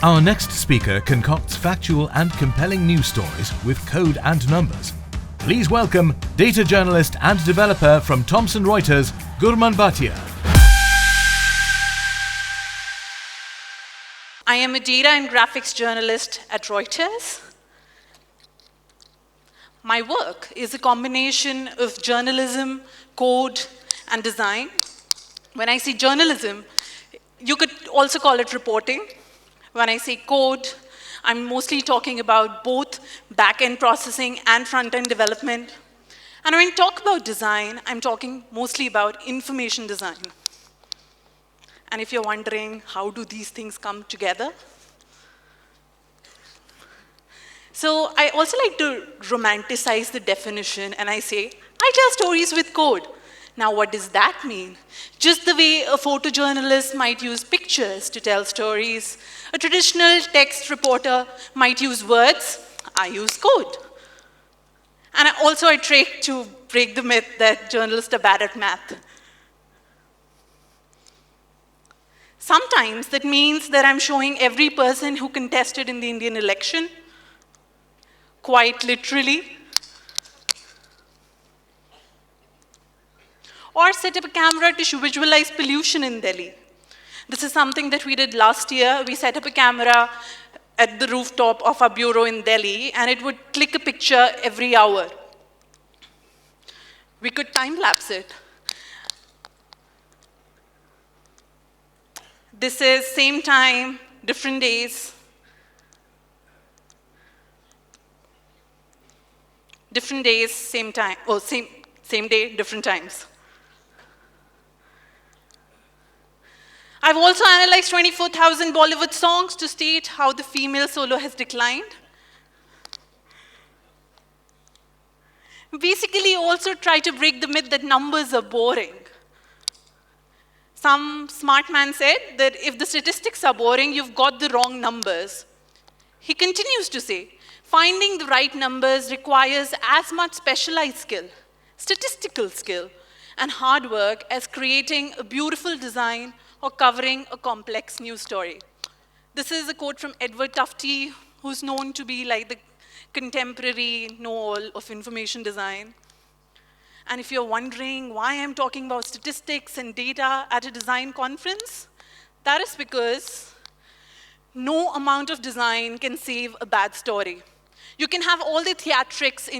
Our next speaker concocts factual and compelling news stories with code and numbers. Please welcome data journalist and developer from Thomson Reuters, Gurman Bhatia. I am a data and graphics journalist at Reuters. My work is a combination of journalism, code, and design. When I say journalism, you could also call it reporting. When I say code, I'm mostly talking about both back-end processing and front-end development. And when I talk about design, I'm talking mostly about information design. And if you're wondering, how do these things come together? So I also like to romanticize the definition, and I say, I tell stories with code. Now, what does that mean? Just the way a photojournalist might use pictures to tell stories, a traditional text reporter might use words, I use code. And I try to break the myth that journalists are bad at math. Sometimes that means that I'm showing every person who contested in the Indian election, quite literally, or set up a camera to visualize pollution in Delhi. This is something that we did last year. We set up a camera at the rooftop of our bureau in Delhi, and it would click a picture every hour. We could time-lapse it. This is same time, different days. Different days, same time, same day, different times. I've also analyzed 24,000 Bollywood songs to state how the female solo has declined. Basically, also try to break the myth that numbers are boring. Some smart man said that if the statistics are boring, you've got the wrong numbers. He continues to say, finding the right numbers requires as much specialized skill, statistical skill, and hard work as creating a beautiful design or covering a complex news story. This is a quote from Edward Tufte, who's known to be like the contemporary know-all of information design. And if you're wondering why I'm talking about statistics and data at a design conference, that is because no amount of design can save a bad story. You can have all the theatrics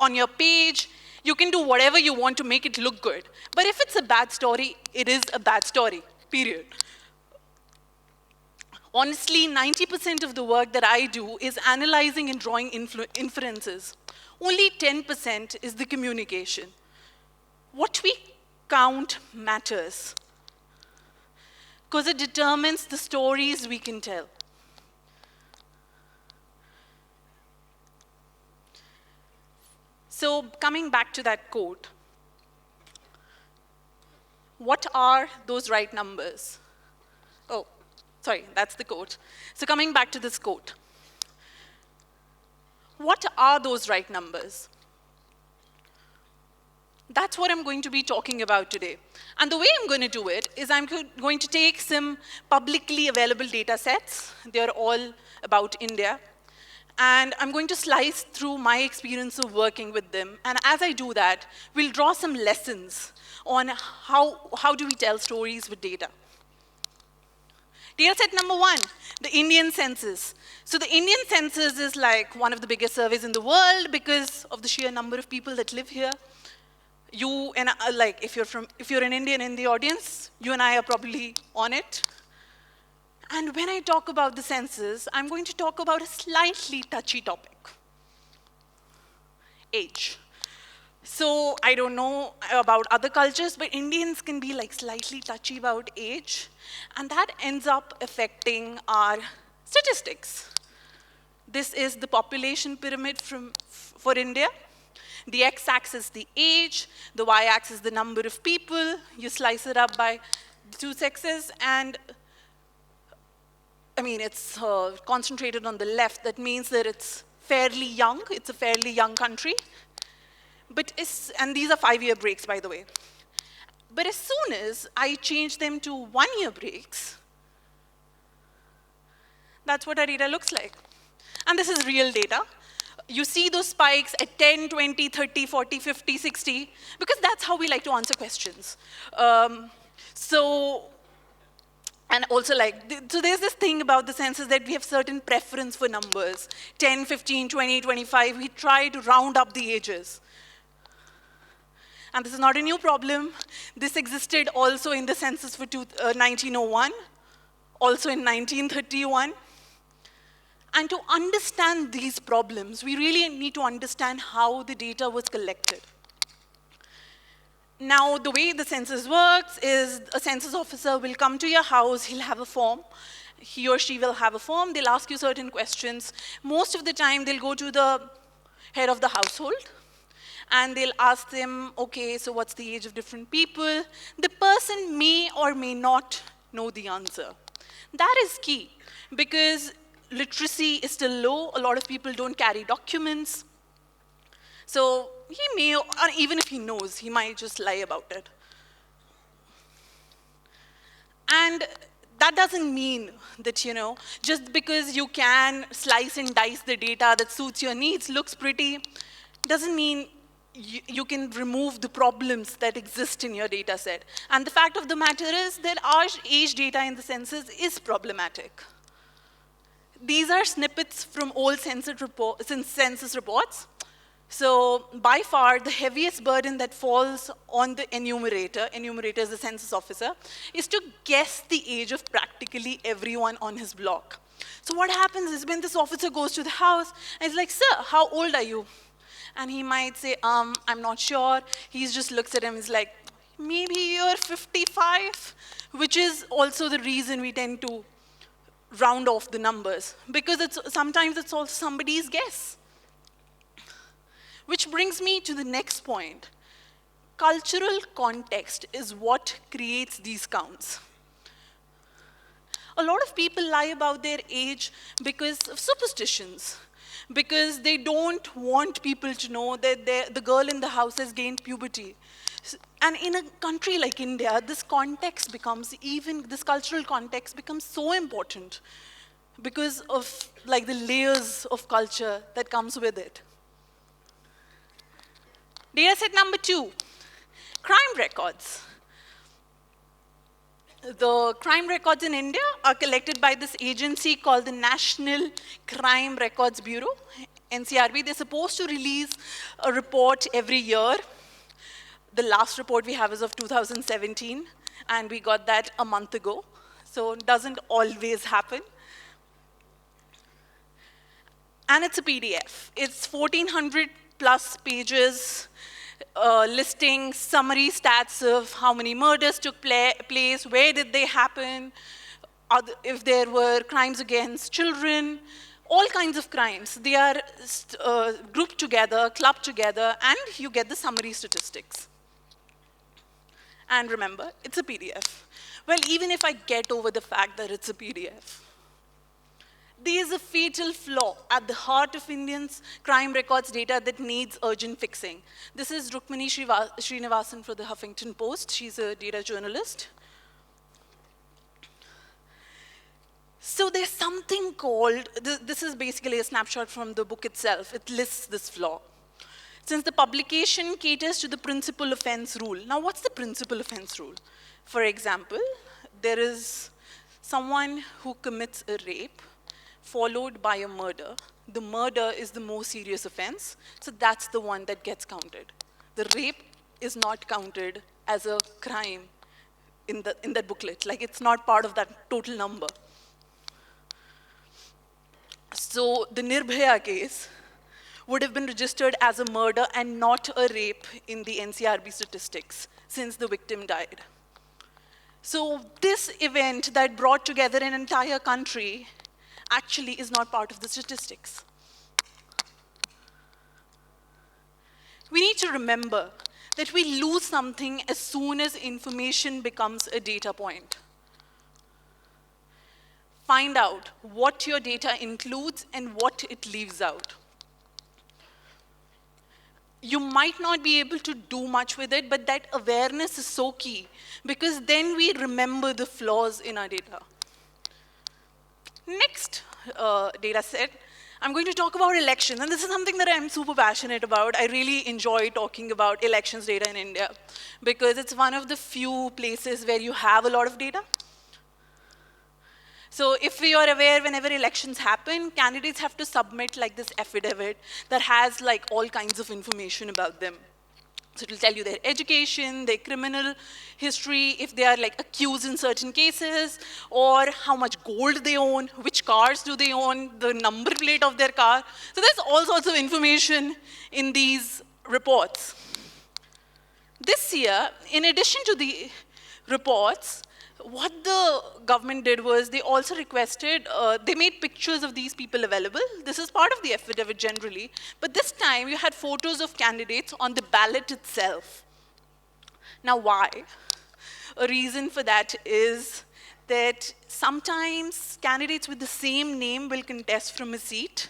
on your page. You can do whatever you want to make it look good. But if it's a bad story, it is a bad story, period. Honestly, 90% of the work that I do is analyzing and drawing inferences. Only 10% is the communication. What we count matters, because it determines the stories we can tell. So coming back to that quote, what are those right numbers? Oh, sorry, that's the quote. So coming back to this quote, what are those right numbers? That's what I'm going to be talking about today. And the way I'm going to do it is I'm going to take some publicly available data sets. They're all about India. And I'm going to slice through my experience of working with them. And as I do that, we'll draw some lessons on how do we tell stories with data. Data set number one, the Indian census. So the Indian census is like one of the biggest surveys in the world because of the sheer number of people that live here. You and if you're an Indian in the audience, you and I are probably on it. And when I talk about the census, I'm going to talk about a slightly touchy topic: age. So I don't know about other cultures, but Indians can be like slightly touchy about age, and that ends up affecting our statistics. This is the population pyramid for India. The x-axis the age, the y-axis the number of people. You slice it up by the two sexes, and I mean, it's concentrated on the left. That means that it's fairly young. It's a fairly young country. And these are 5-year breaks, by the way. But as soon as I change them to 1-year breaks, That's what our data looks like. And this is real data. You see those spikes at 10, 20, 30, 40, 50, 60, because that's how we like to answer questions. And also so there's this thing about the census that we have certain preference for numbers. 10, 15, 20, 25, we try to round up the ages. And this is not a new problem. This existed also in the census for 1901, also in 1931. And to understand these problems, we really need to understand how the data was collected. Now, the way the census works is a census officer will come to your house, he'll have a form. He or she will have a form, they'll ask you certain questions. Most of the time, they'll go to the head of the household, and they'll ask them, okay, so what's the age of different people? The person may or may not know the answer. That is key, because literacy is still low. A lot of people don't carry documents. So he may, or even if he knows, he might just lie about it. And that doesn't mean that, just because you can slice and dice the data that suits your needs, looks pretty, doesn't mean you can remove the problems that exist in your data set. And the fact of the matter is that our age data in the census is problematic. These are snippets from old census reports. So by far, the heaviest burden that falls on the enumerator is the census officer, is to guess the age of practically everyone on his block. So what happens is when this officer goes to the house, and he's like, sir, how old are you? And he might say, I'm not sure. He just looks at him, he's like, maybe you're 55, which is also the reason we tend to round off the numbers, because sometimes it's also somebody's guess. Which brings me to the next point. Cultural context is what creates these counts. A lot of people lie about their age because of superstitions, because they don't want people to know that the girl in the house has gained puberty. And in a country like India, this cultural context becomes so important because of the layers of culture that comes with it. Data set number 2, crime records. The crime records in India are collected by this agency called the National Crime Records Bureau, NCRB. They're supposed to release a report every year. The last report we have is of 2017, and we got that a month ago. So it doesn't always happen. And it's a PDF. It's 1,400 plus pages, listing summary stats of how many murders took place, where did they happen, if there were crimes against children, all kinds of crimes. They are grouped together, clubbed together, and you get the summary statistics. And remember, it's a PDF. Well, even if I get over the fact that it's a PDF, there is a fatal flaw at the heart of Indians' crime records data that needs urgent fixing. This is Rukmini Srinivasan for the Huffington Post. She's a data journalist. So there's something called, this is basically a snapshot from the book itself. It lists this flaw. Since the publication caters to the principal offense rule. Now, what's the principal offense rule? For example, there is someone who commits a rape, followed by a murder. The murder is the most serious offense, so that's the one that gets counted. The rape is not counted as a crime in that booklet. It's not part of that total number. So the Nirbhaya case would have been registered as a murder and not a rape in the NCRB statistics, since the victim died. So this event that brought together an entire country actually is not part of the statistics. We need to remember that we lose something as soon as information becomes a data point. Find out what your data includes and what it leaves out. You might not be able to do much with it, but that awareness is so key, because then we remember the flaws in our data. Next, data set. I'm going to talk about elections, and this is something that I'm super passionate about. I really enjoy talking about elections data in India because it's one of the few places where you have a lot of data. So if we are aware, whenever elections happen, candidates have to submit like this affidavit that has like all kinds of information about them. So it will tell you their education, their criminal history, if they are like accused in certain cases, or how much gold they own, which cars do they own, the number plate of their car. So there's all sorts of information in these reports. This year, in addition to the reports, what the government did was they also requested, they made pictures of these people available. This is part of the affidavit generally. But this time, you had photos of candidates on the ballot itself. Now, why? A reason for that is that sometimes candidates with the same name will contest from a seat.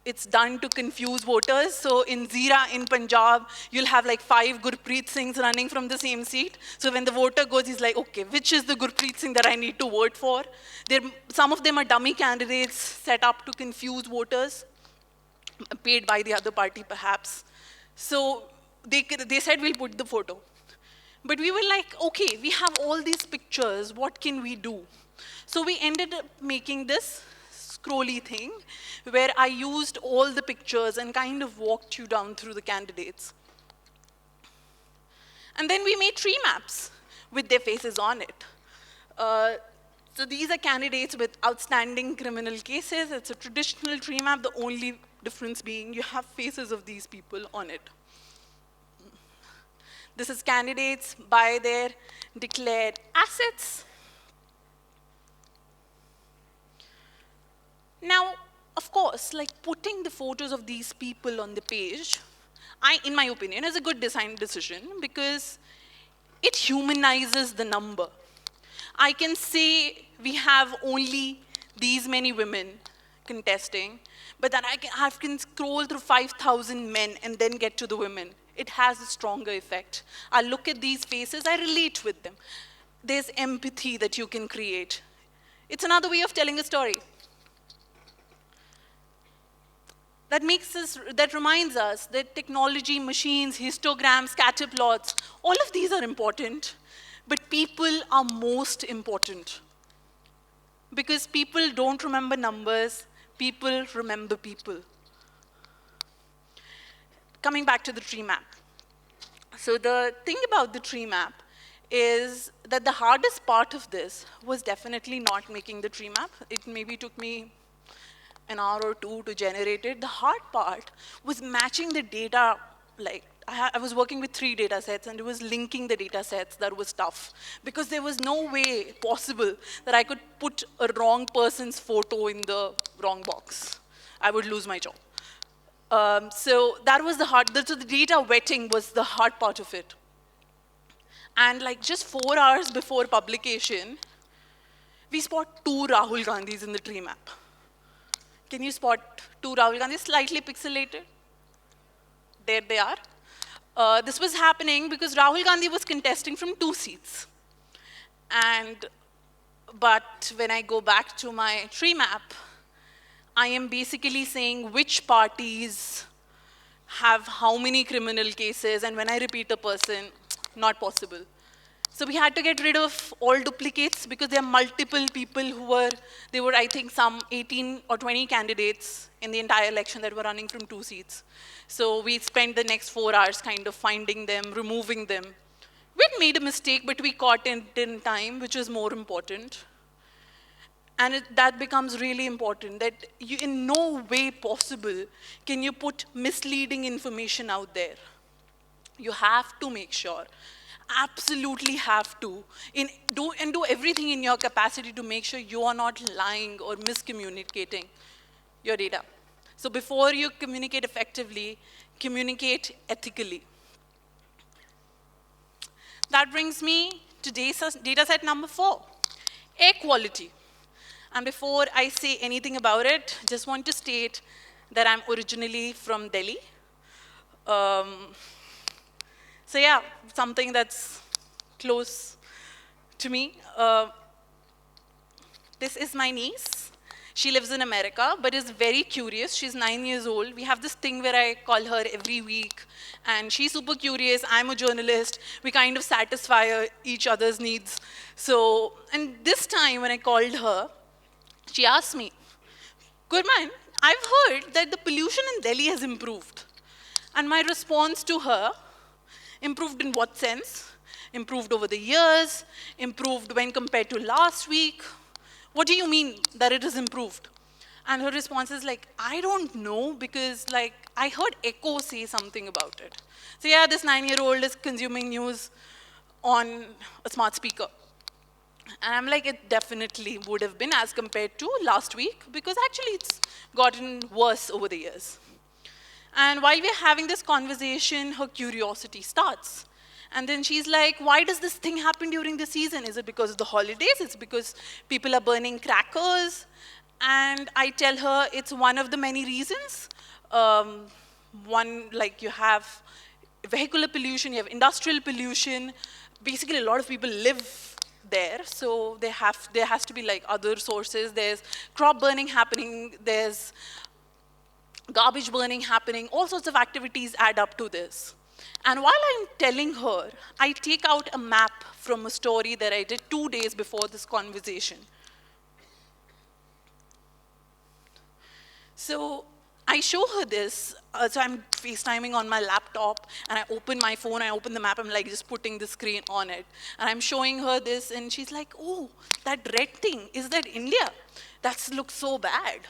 It's done to confuse voters. So in Zira, in Punjab, you'll have like 5 Gurpreet Singhs running from the same seat. So when the voter goes, he's like, okay, which is the Gurpreet Singh that I need to vote for? Some of them are dummy candidates set up to confuse voters, paid by the other party perhaps. So they said, we'll put the photo. But we were like, okay, we have all these pictures, what can we do? So we ended up making this scrolly thing where I used all the pictures and kind of walked you down through the candidates. And then we made tree maps with their faces on it. So these are candidates with outstanding criminal cases. It's a traditional tree map, the only difference being you have faces of these people on it. This is candidates by their declared assets. Now, of course, like putting the photos of these people on the page, in my opinion, is a good design decision because it humanizes the number. I can say we have only these many women contesting, but then I can scroll through 5,000 men and then get to the women. It has a stronger effect. I look at these faces, I relate with them. There's empathy that you can create. It's another way of telling a story. That reminds us that technology, machines, histograms, scatter plots, all of these are important, but people are most important. Because people don't remember numbers, people remember people. Coming back to the tree map. So the thing about the tree map is that the hardest part of this was definitely not making the tree map. It maybe took me an hour or 2 to generate it. The hard part was matching the data. Like I was working with 3 data sets, and it was linking the data sets that was tough because there was no way possible that I could put a wrong person's photo in the wrong box. I would lose my job. So that was the hard, so the data wetting was the hard part of it. And like just 4 hours before publication, we spot 2 Rahul Gandhis in the tree map. Can you spot 2 Rahul Gandhis, slightly pixelated? There they are. This was happening because Rahul Gandhi was contesting from 2 seats. But when I go back to my tree map, I am basically saying which parties have how many criminal cases, and when I repeat a person, not possible. So we had to get rid of all duplicates because there are multiple people there were, I think, some 18 or 20 candidates in the entire election that were running from 2 seats. So we spent the next 4 hours kind of finding them, removing them. We'd made a mistake, but we caught it in time, which is more important. And that becomes really important, that in no way possible can you put misleading information out there. You have to make sure, absolutely have to, do everything in your capacity to make sure you are not lying or miscommunicating your data. So before you communicate effectively, communicate ethically. That brings me to data set number 4, air quality. And before I say anything about it, just want to state that I'm originally from Delhi. So yeah, something that's close to me. This is my niece. She lives in America, but is very curious. She's 9 years old. We have this thing where I call her every week, and she's super curious. I'm a journalist. We kind of satisfy each other's needs. So, and this time when I called her, she asked me, Gurman, I've heard that the pollution in Delhi has improved. And my response to her, improved in what sense? Improved over the years, improved when compared to last week. What do you mean that it has improved? And her response is like, I don't know, because like I heard Echo say something about it. So yeah, this 9-year-old is consuming news on a smart speaker. And I'm like, it definitely would have been as compared to last week, because actually it's gotten worse over the years. And while we're having this conversation, her curiosity starts. And then she's like, why does this thing happen during the season? Is it because of the holidays? It's because people are burning crackers? And I tell her it's one of the many reasons. One, like you have vehicular pollution, you have industrial pollution. Basically, a lot of people live there, so there has to be like other sources. There's crop burning happening, there's garbage burning happening, all sorts of activities add up to this. And while I'm telling her, I take out a map from a story that I did 2 days before this conversation. So I show her this, so I'm FaceTiming on my laptop, and I open my phone, I open the map, I'm like just putting the screen on it. And I'm showing her this, and she's like, oh, that red thing, is that India? That looks so bad.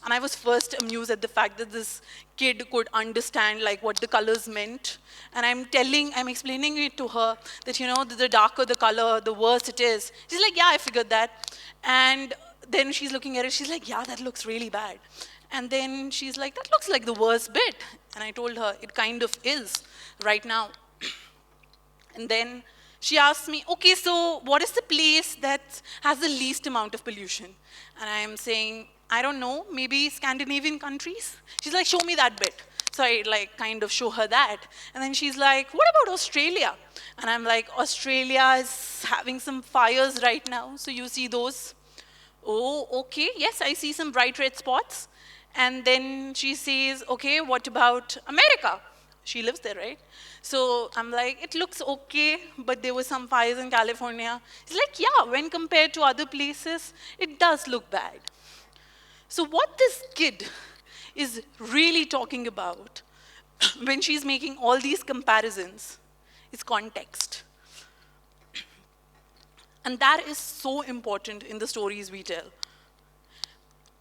And I was first amused at the fact that this kid could understand like what the colors meant. And I'm explaining it to her that, you know, the darker the color, the worse it is. She's like, yeah, I figured that. And then she's looking at it, she's like, yeah, that looks really bad. And then she's like, that looks like the worst bit. And I told her, it kind of is right now. And then she asked me, okay, so what is the place that has the least amount of pollution? And I'm saying, I don't know, maybe Scandinavian countries? She's like, show me that bit. So I like kind of show her that. And then she's like, what about Australia? And I'm like, Australia is having some fires right now, so you see those? Oh, okay, yes, I see some bright red spots. And then she says, okay, what about America? She lives there, right? So I'm like, it looks okay, but there were some fires in California. She's like, yeah, when compared to other places, it does look bad. So what this kid is really talking about when she's making all these comparisons is context. And that is so important in the stories we tell.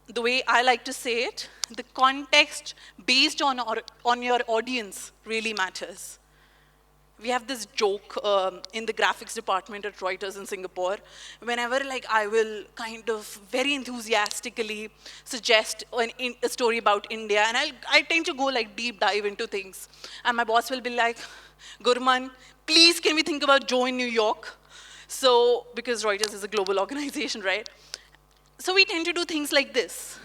The way I like to say it, the context based on your audience really matters. We have this joke in the graphics department at Reuters in Singapore. Whenever I will kind of very enthusiastically suggest a story about India, and I tend to go deep dive into things. And my boss will be like, Gurman, please can we think about Joe in New York? So, because Reuters is a global organization, right? So we tend to do things like this.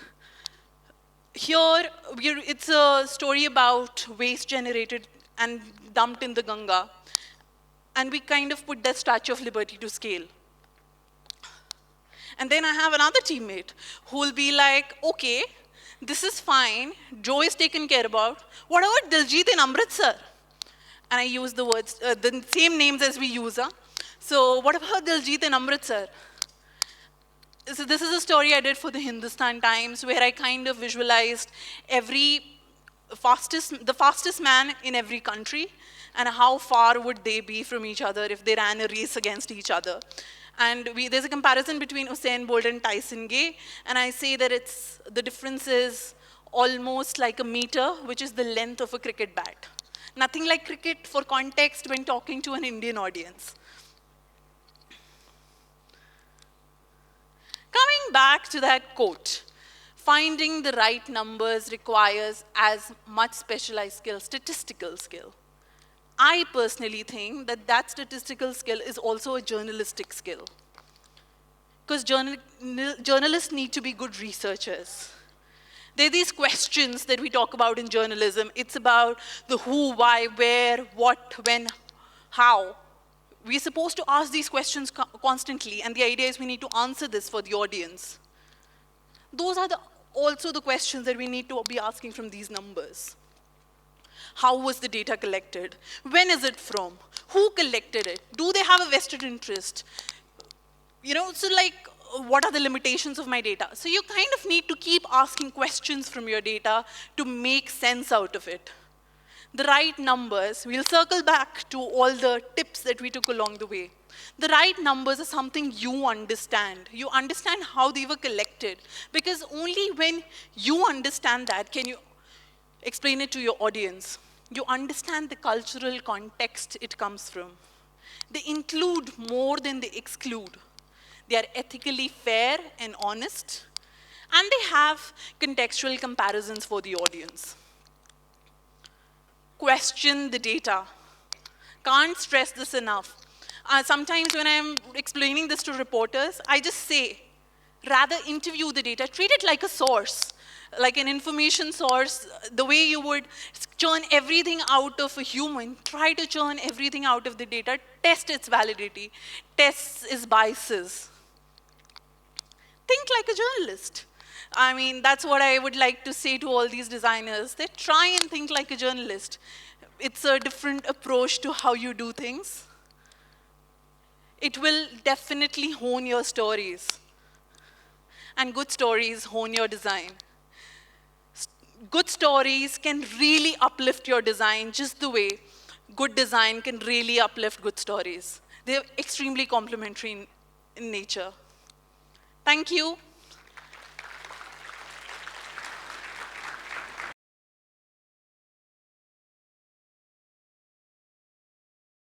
Here, it's a story about waste generated and dumped in the Ganga. And we kind of put that Statue of Liberty to scale. And then I have another teammate who will be like, okay, this is fine. Joe is taken care about. What about Diljit in Amritsar? And I use the words, the same names as we use. So what about Diljit in Amritsar? So this is a story I did for the Hindustan Times, where I kind of visualized the fastest man in every country, and how far would they be from each other if they ran a race against each other. And there's a comparison between Usain Bolt and Tyson Gay, and I say that the difference is almost like a meter, which is the length of a cricket bat. Nothing like cricket for context when talking to an Indian audience. Coming back to that quote, finding the right numbers requires as much specialized skill, statistical skill. I personally think that statistical skill is also a journalistic skill. Because journalists need to be good researchers. There are these questions that we talk about in journalism. It's about the who, why, where, what, when, how. We're supposed to ask these questions constantly, and the idea is we need to answer this for the audience. Those are also the questions that we need to be asking from these numbers. How was the data collected? When is it from? Who collected it? Do they have a vested interest? So like, what are the limitations of my data? So you kind of need to keep asking questions from your data to make sense out of it. The right numbers, we'll circle back to all the tips that we took along the way. The right numbers are something you understand. You understand how they were collected, because only when you understand that can you explain it to your audience. You understand the cultural context it comes from. They include more than they exclude. They are ethically fair and honest, and they have contextual comparisons for the audience. Question the data. Can't stress this enough. Sometimes when I'm explaining this to reporters, I just say, rather interview the data, treat it like a source, like an information source, the way you would churn everything out of a human, try to churn everything out of the data, test its validity, test its biases. Think like a journalist. I mean, that's what I would like to say to all these designers. They try and think like a journalist. It's a different approach to how you do things. It will definitely hone your stories. And good stories hone your design. Good stories can really uplift your design just the way good design can really uplift good stories. They're extremely complementary in nature. Thank you.